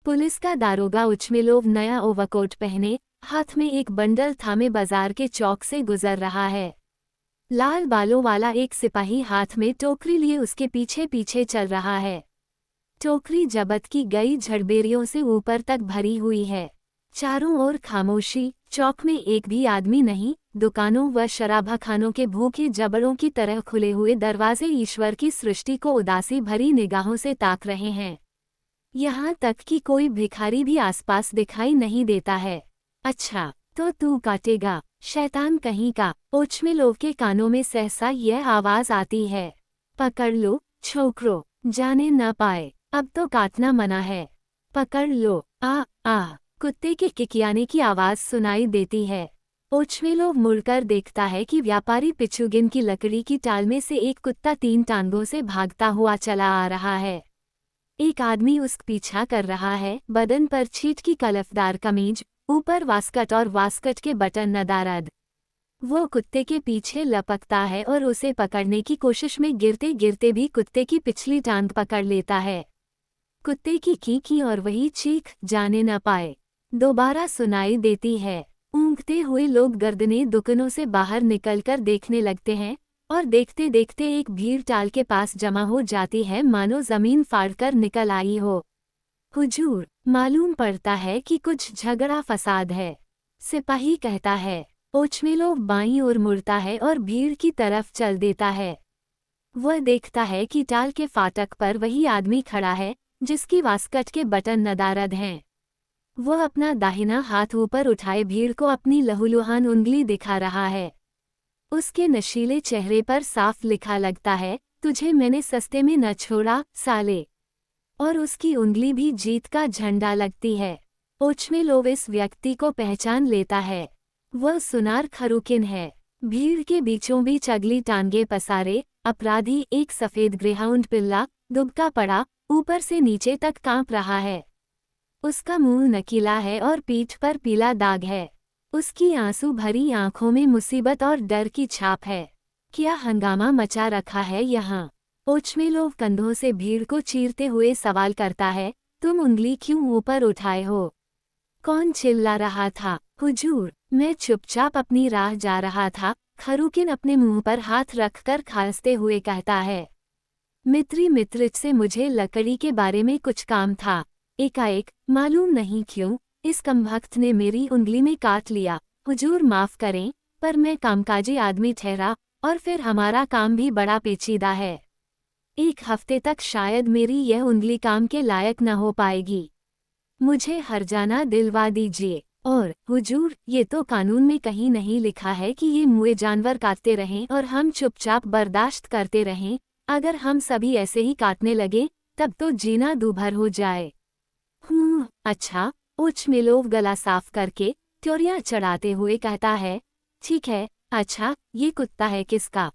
Police का दारोगा उचमेलोव नया ओवरकोट पहने, हाथ में एक बंडल थामे बाजार के चौक से गुजर रहा है। लाल बालों वाला एक सिपाही हाथ में टोकरी लिए उसके पीछे पीछे चल रहा है। टोकरी जब्त की गई झड़बेरियों से ऊपर तक भरी हुई है। चारों ओर खामोशी, चौक में एक भी आदमी नहीं। दुकानों व शराबखानों के भूखे जबड़ों की तरह खुले हुए दरवाजे ईश्वर की सृष्टि को उदासी भरी निगाहों से ताक रहे हैं। यहाँ तक कि कोई भिखारी भी आसपास दिखाई नहीं देता है। अच्छा, तो तू काटेगा, शैतान कहीं का। ओचमेलोव के कानों में सहसा यह आवाज आती है। पकड़ लो, छोकरो, जाने न पाए, अब तो काटना मना है। पकड़ लो। आ कुत्ते के किकियाने की आवाज सुनाई देती है। ओचमेलोव मुड़कर देखता है कि व्यापारी पिचुगिन की लकड़ी की टाल में से एक कुत्ता 3 टांगों से भागता हुआ चला आ रहा है। एक आदमी उसका पीछा कर रहा है। बदन पर छीट की कलफदार कमीज, ऊपर वास्कट और वास्कट के बटन नदारद। वो कुत्ते के पीछे लपकता है और उसे पकड़ने की कोशिश में गिरते गिरते भी कुत्ते की पिछली टांग पकड़ लेता है। कुत्ते की कीकी और वही चीख जाने न पाए दोबारा सुनाई देती है। ऊँघते हुए लोग गर्दनें दुकानों से बाहर निकलकर देखने लगते हैं और देखते देखते एक भीड़ टाल के पास जमा हो जाती है, मानो जमीन फाड़कर निकल आई हो। हुजूर, मालूम पड़ता है कि कुछ झगड़ा फसाद है, सिपाही कहता है। ओचमेलोव बाईं ओर मुड़ता है और भीड़ की तरफ चल देता है। वह देखता है कि टाल के फाटक पर वही आदमी खड़ा है जिसकी वास्कट के बटन नदारद हैं। वह अपना दाहिना हाथ ऊपर उठाए भीड़ को अपनी लहूलुहान उंगली दिखा रहा है। उसके नशीले चेहरे पर साफ लिखा लगता है, तुझे मैंने सस्ते में न छोड़ा, साले। और उसकी उंगली भी जीत का झंडा लगती है। ओचमेलोव इस व्यक्ति को पहचान लेता है। वह सुनार खरुकिन है। भीड़ के बीचों बीच अगली टांगे पसारे अपराधी एक सफेद ग्रेहाउंड पिल्ला दुबका पड़ा, ऊपर से नीचे तक कांप रहा है। उसका मुंह नकीला है और पीठ पर पीला दाग है। उसकी आंसू भरी आंखों में मुसीबत और डर की छाप है। क्या हंगामा मचा रखा है यहाँ? ओचमेलोव कंधों से भीड़ को चीरते हुए सवाल करता है, तुम उंगली क्यों ऊपर उठाए हो? कौन चिल्ला रहा था? हुजूर, मैं चुपचाप अपनी राह जा रहा था, खरुकिन अपने मुंह पर हाथ रखकर खांसते हुए कहता है। मित्रिच से मुझे लकड़ी के बारे में कुछ काम था। एकाएक, मालूम नहीं क्यों, इस कमबख्त ने मेरी उंगली में काट लिया। हुजूर माफ करें, पर मैं कामकाजी आदमी ठहरा और फिर हमारा काम भी बड़ा पेचीदा है। 1 हफ्ते तक शायद मेरी यह उंगली काम के लायक न हो पाएगी। मुझे हर्जाना दिलवा दीजिए। और हुजूर, ये तो कानून में कहीं नहीं लिखा है कि ये मुए जानवर काटते रहें और हम चुपचाप बर्दाश्त करते रहें। अगर हम सभी ऐसे ही काटने लगे तब तो जीना दूभर हो जाए। अच्छा। ओचमेलोव गला साफ करके त्योरियां चढ़ाते हुए कहता है, ठीक है। अच्छा, ये कुत्ता है किसका?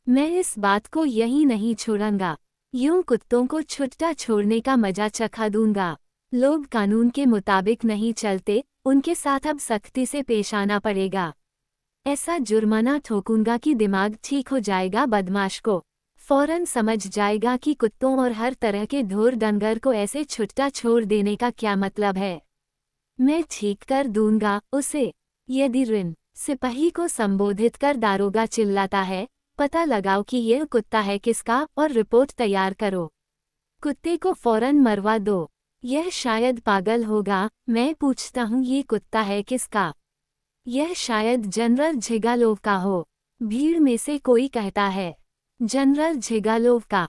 मैं इस बात को यही नहीं छोड़ूंगा। यूं कुत्तों को छुट्टा छोड़ने का मजा चखा दूंगा। लोग कानून के मुताबिक नहीं चलते, उनके साथ अब सख्ती से पेश आना पड़ेगा। ऐसा जुर्माना ठोकूंगा कि दिमाग ठीक हो जाएगा, बदमाश को फौरन समझ जाएगा कि कुत्तों और हर तरह के ढोर डंगर को ऐसे छुट्टा छोड़ देने का क्या मतलब है। मैं ठीक कर दूंगा उसे। यदि सिपाही को संबोधित कर दारोगा चिल्लाता है, पता लगाओ कि यह कुत्ता है किसका और रिपोर्ट तैयार करो। कुत्ते को फौरन मरवा दो। यह शायद पागल होगा। मैं पूछता हूँ, ये कुत्ता है किसका? यह शायद जनरल झिगालोव का हो। भीड़ में से कोई कहता है, जनरल झिगालोव का।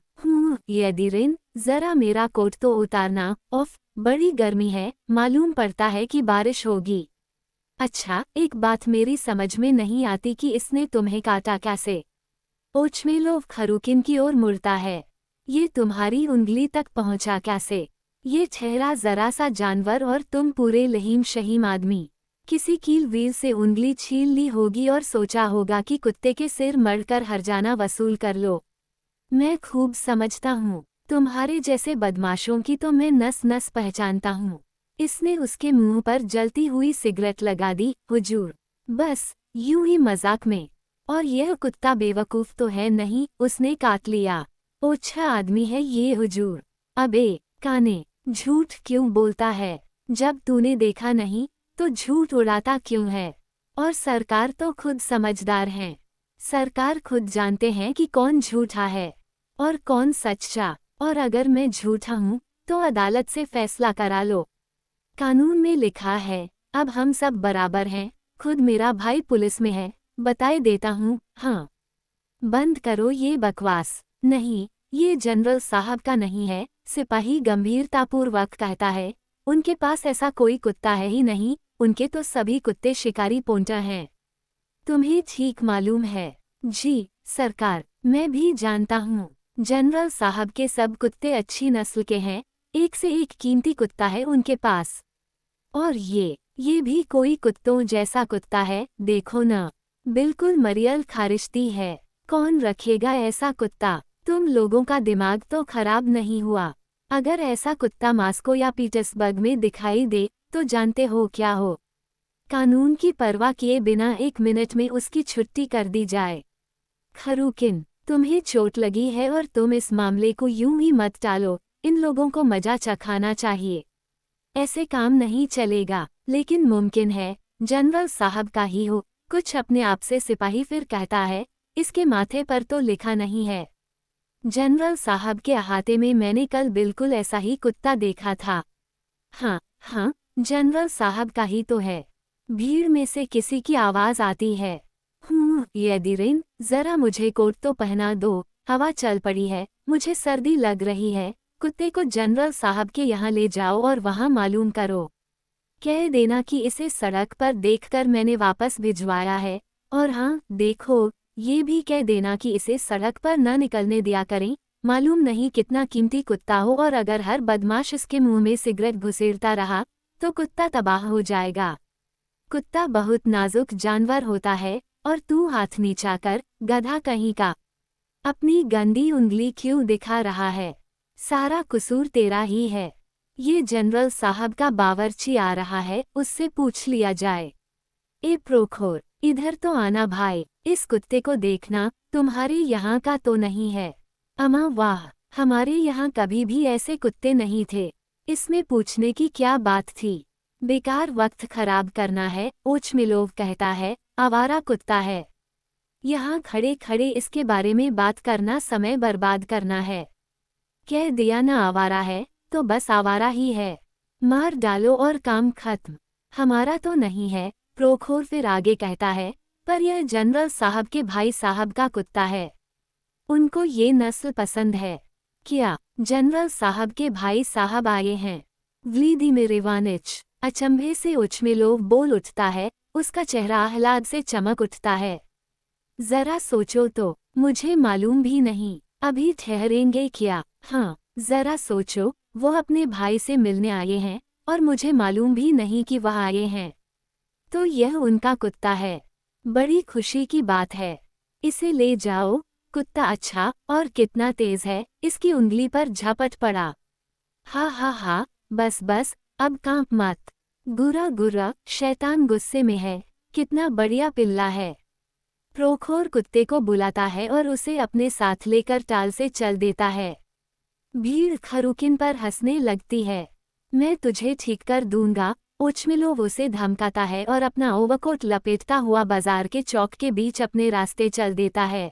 यदि जरा मेरा कोट तो उतारना। ओफ, बड़ी गर्मी है, मालूम पड़ता है कि बारिश होगी। अच्छा, एक बात मेरी समझ में नहीं आती कि इसने तुम्हें काटा कैसे? ओचमेलोव खरुकिन की ओर मुड़ता है। ये तुम्हारी उंगली तक पहुंचा कैसे? ये ठहरा जरा सा जानवर और तुम पूरे लहीम शहीम आदमी। किसी कील वीर से उंगली छील ली होगी और सोचा होगा कि कुत्ते के सिर मड़कर हर्जाना वसूल कर लो। मैं खूब समझता हूँ, तुम्हारे जैसे बदमाशों की तो मैं नस नस पहचानता हूँ। इसने उसके मुंह पर जलती हुई सिगरेट लगा दी। हुजूर, बस यूं ही मजाक में। और यह कुत्ता बेवकूफ तो है नहीं, उसने काट लिया। ओछा आदमी है ये हुजूर। अबे काने, झूठ क्यों बोलता है? जब तूने देखा नहीं तो झूठ उड़ाता क्यों है? और सरकार तो खुद समझदार हैं। सरकार खुद जानते हैं कि कौन झूठा है और कौन सच्चा। और अगर मैं झूठा हूँ तो अदालत से फैसला करा लो। कानून में लिखा है अब हम सब बराबर हैं। खुद मेरा भाई पुलिस में है, बताए देता हूँ। हाँ, बंद करो ये बकवास। नहीं, ये जनरल साहब का नहीं है, सिपाही गंभीरतापूर्वक कहता है। उनके पास ऐसा कोई कुत्ता है ही नहीं, उनके तो सभी कुत्ते शिकारी पोंटा हैं। तुम्हें ठीक मालूम है? जी सरकार, मैं भी जानता हूँ। जनरल साहब के सब कुत्ते अच्छी नस्ल के हैं, एक से एक कीमती कुत्ता है उनके पास। और ये भी कोई कुत्तों जैसा कुत्ता है, देखो न, बिल्कुल मरियल खारिश्ती है। कौन रखेगा ऐसा कुत्ता? तुम लोगों का दिमाग तो खराब नहीं हुआ? अगर ऐसा कुत्ता मास्को या पीटर्सबर्ग में दिखाई दे तो जानते हो क्या हो? कानून की परवाह किए बिना 1 मिनट में उसकी छुट्टी कर दी जाए। खरूकिन, तुम्हें चोट लगी है और तुम इस मामले को यूं ही मत टालो। इन लोगों को मजा चखाना चाहिए। ऐसे काम नहीं चलेगा। लेकिन मुमकिन है जनरल साहब का ही हो कुछ अपने आप से सिपाही फिर कहता है इसके माथे पर तो लिखा नहीं है। जनरल साहब के अहाते में मैंने कल बिल्कुल ऐसा ही कुत्ता देखा था। हाँ, जनरल साहब का ही तो है। भीड़ में से किसी की आवाज आती है। यदिरिन, जरा मुझे कोट तो पहना दो, हवा चल पड़ी है, मुझे सर्दी लग रही है। कुत्ते को जनरल साहब के यहाँ ले जाओ और वहाँ मालूम करो। कह देना कि इसे सड़क पर देखकर मैंने वापस भिजवाया है। और हाँ देखो, ये भी कह देना कि इसे सड़क पर न निकलने दिया करें। मालूम नहीं कितना कीमती कुत्ता हो और अगर हर बदमाश इसके मुंह में सिगरेट घुसेड़ता रहा तो कुत्ता तबाह हो जाएगा। कुत्ता बहुत नाजुक जानवर होता है और तू हाथ नीचा कर, गधा कहीं का। अपनी गंदी उंगली क्यों दिखा रहा है? सारा कसूर तेरा ही है। ये जनरल साहब का बावर्ची आ रहा है, उससे पूछ लिया जाए। ए प्रोखोर, इधर तो आना भाई, इस कुत्ते को देखना, तुम्हारे यहाँ का तो नहीं है। अमा वाह, हमारे यहाँ कभी भी ऐसे कुत्ते नहीं थे। इसमें पूछने की क्या बात थी? बेकार वक्त खराब करना है, ओचमिलोव कहता है, आवारा कुत्ता है। यहाँ खड़े खड़े इसके बारे में बात करना समय बर्बाद करना है। कह दिया ना आवारा है तो बस आवारा ही है। मार डालो और काम खत्म। हमारा तो नहीं है, प्रोखोर फिर आगे कहता है, पर यह जनरल साहब के भाई साहब का कुत्ता है। उनको ये नस्ल पसंद है। क्या जनरल साहब के भाई साहब आए हैं? व्लादिमीर इवानिच, अचंभे से ओचमिलोव बोल उठता है, उसका चेहरा आह्लाद से चमक उठता है। जरा सोचो तो, मुझे मालूम भी नहीं। अभी ठहरेंगे क्या? हाँ, जरा सोचो, वो अपने भाई से मिलने आए हैं और मुझे मालूम भी नहीं कि वह आए हैं। तो यह उनका कुत्ता है। बड़ी खुशी की बात है। इसे ले जाओ। कुत्ता अच्छा और कितना तेज है, इसकी उंगली पर झपट पड़ा। हा, बस, अब कांप मत। गुर्रा, शैतान गुस्से में है, कितना बढ़िया पिल्ला है। प्रोखोर कुत्ते को बुलाता है और उसे अपने साथ लेकर टाल से चल देता है। भीड़ खरूकिन पर हंसने लगती है। मैं तुझे ठीक कर दूंगा, ओचमिलोव उसे धमकाता है और अपना ओवरकोट लपेटता हुआ बाजार के चौक के बीच अपने रास्ते चल देता है।